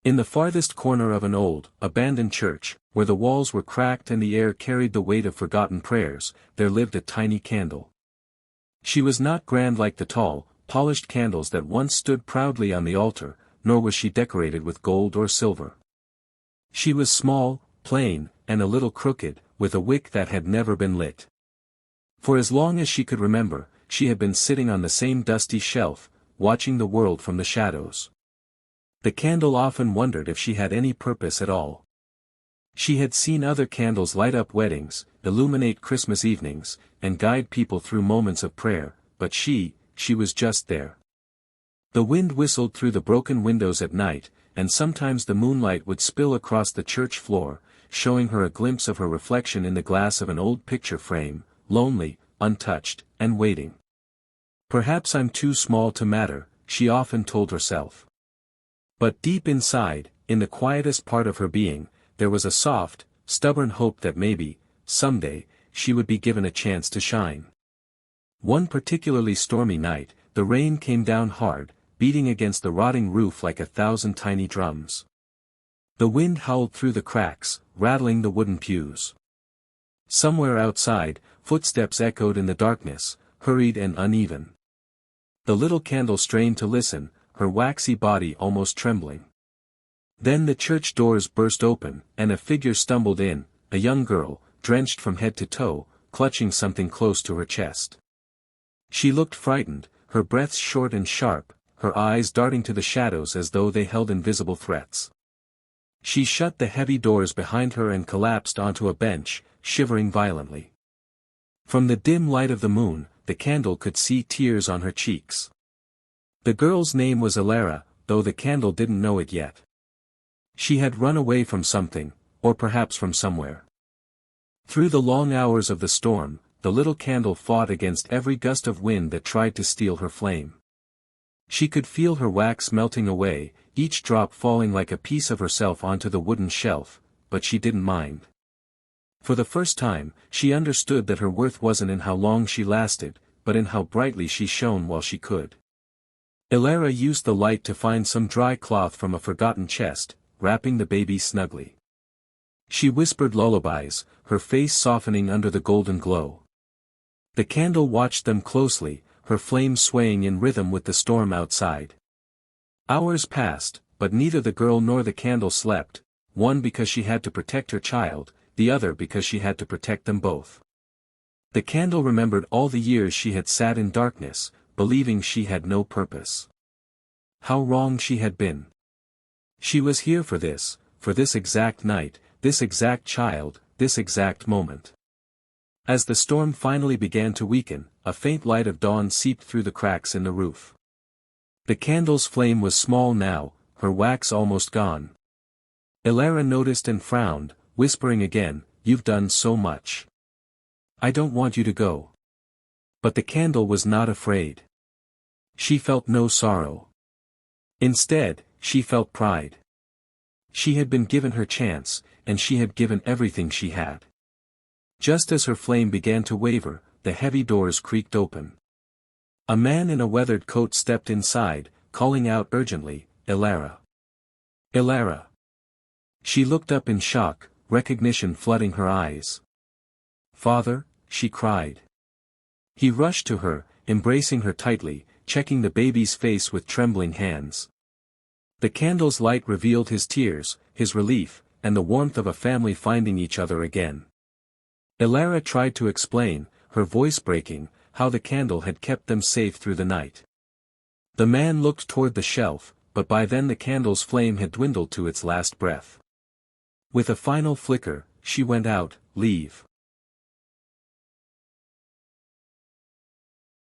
In the farthest corner of an old, abandoned church, where the walls were cracked and the air carried the weight of forgotten prayers, there lived a tiny candle. She was not grand like the tall, polished candles that once stood proudly on the altar, nor was she decorated with gold or silver. She was small, plain, and a little crooked, with a wick that had never been lit. For as long as she could remember, she had been sitting on the same dusty shelf, watching the world from the shadows. The candle often wondered if she had any purpose at all. She had seen other candles light up weddings, illuminate Christmas evenings, and guide people through moments of prayer, but she was just there. The wind whistled through the broken windows at night, and sometimes the moonlight would spill across the church floor, showing her a glimpse of her reflection in the glass of an old picture frame, lonely, untouched, and waiting. Perhaps I'm too small to matter, she often told herself. But deep inside, in the quietest part of her being, there was a soft, stubborn hope that maybe, someday, she would be given a chance to shine. One particularly stormy night, the rain came down hard, beating against the rotting roof like 1,000 tiny drums. The wind howled through the cracks, rattling the wooden pews. Somewhere outside, footsteps echoed in the darkness, hurried and uneven. The little candle strained to listen, her waxy body almost trembling. Then the church doors burst open, and a figure stumbled in, a young girl, drenched from head to toe, clutching something close to her chest. She looked frightened, her breath short and sharp, her eyes darting to the shadows as though they held invisible threats. She shut the heavy doors behind her and collapsed onto a bench, shivering violently. From the dim light of the moon, the candle could see tears on her cheeks. The girl's name was Elara, though the candle didn't know it yet. She had run away from something, or perhaps from somewhere. Through the long hours of the storm, the little candle fought against every gust of wind that tried to steal her flame. She could feel her wax melting away, each drop falling like a piece of herself onto the wooden shelf, but she didn't mind. For the first time, she understood that her worth wasn't in how long she lasted, but in how brightly she shone while she could. Elara used the light to find some dry cloth from a forgotten chest, wrapping the baby snugly. She whispered lullabies, her face softening under the golden glow. The candle watched them closely, her flame swaying in rhythm with the storm outside. Hours passed, but neither the girl nor the candle slept, one because she had to protect her child, the other because she had to protect them both. The candle remembered all the years she had sat in darkness, believing she had no purpose. How wrong she had been. She was here for this exact night, this exact child, this exact moment. As the storm finally began to weaken, a faint light of dawn seeped through the cracks in the roof. The candle's flame was small now, her wax almost gone. Elara noticed and frowned, whispering again, "You've done so much. I don't want you to go." But the candle was not afraid. She felt no sorrow. Instead, she felt pride. She had been given her chance, and she had given everything she had. Just as her flame began to waver, the heavy doors creaked open. A man in a weathered coat stepped inside, calling out urgently, "Elara! Elara!" She looked up in shock, recognition flooding her eyes. "Father," she cried. He rushed to her, embracing her tightly, checking the baby's face with trembling hands. The candle's light revealed his tears, his relief, and the warmth of a family finding each other again. Elara tried to explain, her voice breaking, how the candle had kept them safe through the night. The man looked toward the shelf, but by then the candle's flame had dwindled to its last breath. With a final flicker, she went out, "Leave."